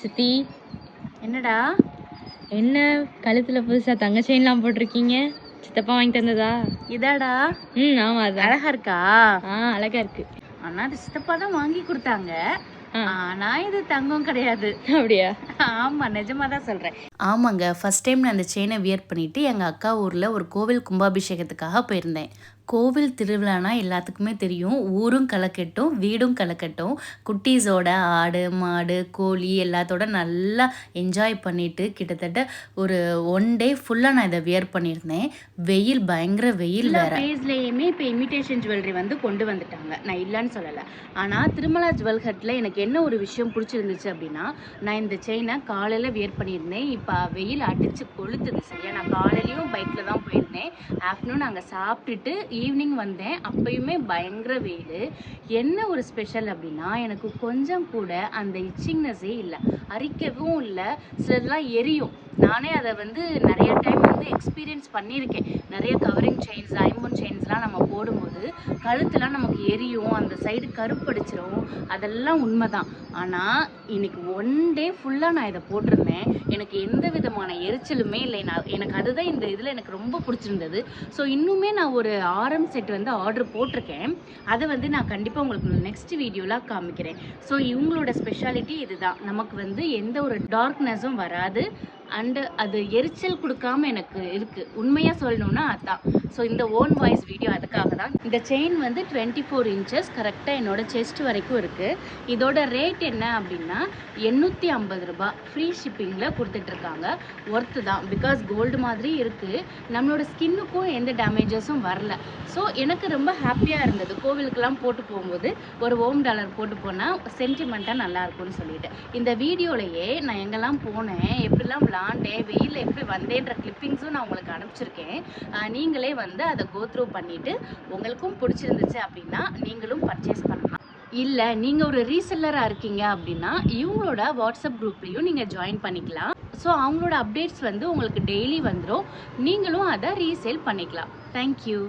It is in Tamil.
சித்தி, என்னடா என்ன கழுத்துல புதுசா தங்க செயின்லாம் போட்டிருக்கீங்க? சித்தப்பா வாங்கி தந்ததா? இதாடா ஆமா அதான். அழகா இருக்கா? அழகா இருக்கு. ஆனா அது சித்தப்பா தான் வாங்கி கொடுத்தாங்க. ஆ. ஆனா இது தங்கம் கிடையாது. அப்படியா? ஆமா, நிஜமா தான் சொல்றேன். ஆமாங்க, ஃபர்ஸ்ட் டைம் நான் அந்த செயினை வியர் பண்ணிட்டு எங்க அக்கா ஊர்ல ஒரு கோவில் கும்பாபிஷேகத்துக்காக போயிருந்தேன். கோவில் திருவிழானா எல்லாத்துக்குமே தெரியும், ஊரும் களைக்கட்டும் வீடும் களைக்கட்டும். குட்டீஸோட ஆடு மாடு கோழி எல்லாத்தோட நல்லா என்ஜாய் பண்ணிட்டு கிட்டத்தட்ட ஒரு 1 டே ஃபுல்லாக நான் இதை வியர் பண்ணியிருந்தேன். வெயில் பயங்கர வெயில் வேற. ஃபேஸ்லேயுமே இப்போ இமிட்டேஷன் ஜுவல்லரி வந்து கொண்டு வந்துட்டாங்க, நான் இல்லைன்னு சொல்லலை. ஆனால் திருமலா ஜுவல் ஹட்டில் எனக்கு என்ன ஒரு விஷயம் பிடிச்சிருந்துச்சு அப்படின்னா, நான் இந்த செயினை காலையில் வியர் பண்ணியிருந்தேன். இப்போ வெயில் அடித்து கொளுத்துது சரியா. நான் காலையிலையும் பைக்கில் தான் போயிருந்தேன். ஆஃப்டர்நூன் அங்கே சாப்பிட்டுட்டு ஈவினிங் வந்தேன். அப்பயுமே பயங்கர வெயில். என்ன ஒரு ஸ்பெஷல் அப்படின்னா, எனக்கு கொஞ்சம் கூட அந்த இச்சிங்னஸே இல்லை, அரிக்கவும் இல்லை. சிலதெல்லாம் எரியும். நானே அதை வந்து நிறைய டைம் வந்து எக்ஸ்பீரியன்ஸ் பண்ணியிருக்கேன். நிறைய கவரிங் செயின்ஸ் டைமண்ட் செயின்ஸ்லாம் நம்ம போடும்போது கழுத்துலாம் நமக்கு எரியும், அந்த சைடு கருப்படிச்சிரும். அதெல்லாம் உண்மைதான். ஆனால் இன்னைக்கு 1 டே ஃபுல்லாக நான் இதை போட்டிருந்தேன். எனக்கு எந்த விதமான எரிச்சலுமே இல்லை. எனக்கு அதுதான் இந்த இதில் எனக்கு ரொம்ப பிடிச்சிருந்தது. ஸோ இன்னுமே நான் ஒரு ஆரம் செட் வந்து ஆர்டர் போட்டிருக்கேன். அதை வந்து நான் கண்டிப்பாக உங்களுக்கு நெக்ஸ்ட் வீடியோவில் காமிக்கிறேன். ஸோ இவங்களோட ஸ்பெஷாலிட்டி இதுதான், நமக்கு வந்து எந்த ஒரு டார்க்னஸும் வராது அண்டு அது எரிச்சல் கொடுக்காம எனக்கு இருக்குது. உண்மையாக சொல்லணும்னா அதுதான். ஸோ இந்த ஓன் வாய்ஸ் வீடியோ அதுக்காக தான். இந்த செயின் வந்து 24 இன்ச்சஸ் கரெக்டாக என்னோட செஸ்ட் வரைக்கும் இருக்குது. இதோட ரேட் என்ன அப்படின்னா 850 ரூபாய் ஃப்ரீ ஷிப்பிங்கில் கொடுத்துட்ருக்காங்க. ஒர்த்து தான், பிகாஸ் கோல்டு மாதிரி இருக்குது. நம்மளோட ஸ்கின்னுக்கும் எந்த டேமேஜஸும் வரல. ஸோ எனக்கு ரொம்ப ஹாப்பியாக இருந்தது. கோவிலுக்கெல்லாம் போட்டு போகும்போது ஒரு $1 போட்டு போனால் சென்டிமெண்ட்டாக நல்லாயிருக்கும்னு சொல்லிட்டு இந்த வீடியோலையே நான் எங்கெல்லாம் போனேன், எப்படிலாம் விளாண்டேன், வெயிலில் எப்படி வந்தேன்ற கிளிப்பிங்ஸும் நான் உங்களுக்கு அனுப்பிச்சிருக்கேன். நீங்களே வந்து அதை கோத்ரூ பண்ணிவிட்டு உங்களுக்கும் பிடிச்சிருந்துச்சு அப்படின்னா நீங்களும் பர்ச்சேஸ் பண்ணலாம். இல்லை நீங்கள் ஒரு ரீசெல்லராக இருக்கீங்க அப்படின்னா இவங்களோட வாட்ஸ்அப் குரூப்லேயும் நீங்கள் ஜாயின் பண்ணிக்கலாம். ஸோ அவங்களோட அப்டேட்ஸ் வந்து உங்களுக்கு டெய்லி வந்துடும். நீங்களும் அதை ரீசேல் பண்ணிக்கலாம். தேங்க்யூ.